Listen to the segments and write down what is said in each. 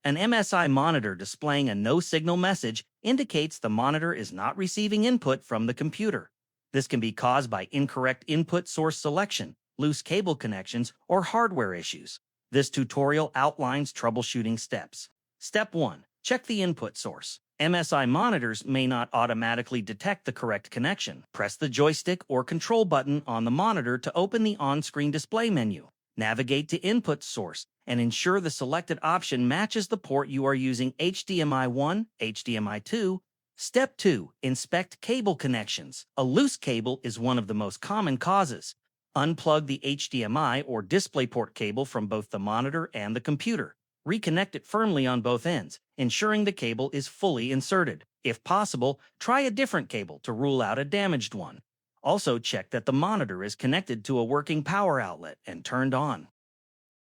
An MSI monitor displaying a no signal message indicates the monitor is not receiving input from the computer. This can be caused by incorrect input source selection, loose cable connections, or hardware issues. This tutorial outlines troubleshooting steps. Step 1. Check the input source. MSI monitors may not automatically detect the correct connection. Press the joystick or control button on the monitor to open the on-screen display menu. Navigate to Input Source and ensure the selected option matches the port you are using: HDMI 1, HDMI 2. Step 2. Inspect cable connections. A loose cable is one of the most common causes. Unplug the HDMI or DisplayPort cable from both the monitor and the computer. Reconnect it firmly on both ends, ensuring the cable is fully inserted. If possible, try a different cable to rule out a damaged one. Also check that the monitor is connected to a working power outlet and turned on.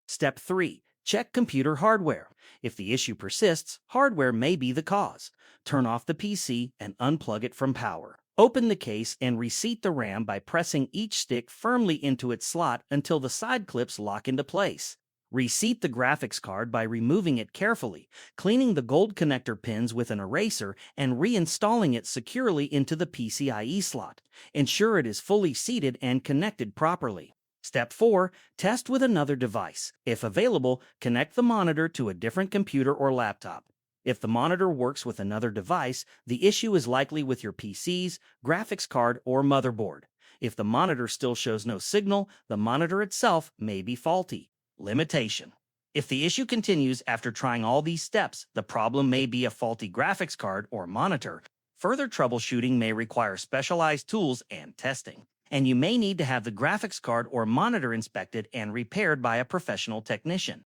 Step 3. Check computer hardware. If the issue persists, hardware may be the cause. Turn off the PC and unplug it from power. Open the case and reseat the RAM by pressing each stick firmly into its slot until the side clips lock into place. Reseat the graphics card by removing it carefully, cleaning the gold connector pins with an eraser, and reinstalling it securely into the PCIe slot. Ensure it is fully seated and connected properly. Step 4. Test with another device. If available, connect the monitor to a different computer or laptop. If the monitor works with another device, the issue is likely with your PC's, graphics card, or motherboard. If the monitor still shows no signal, the monitor itself may be faulty. Limitation. If the issue continues after trying all these steps, the problem may be a faulty graphics card or monitor. Further troubleshooting may require specialized tools and testing, and you may need to have the graphics card or monitor inspected and repaired by a professional technician.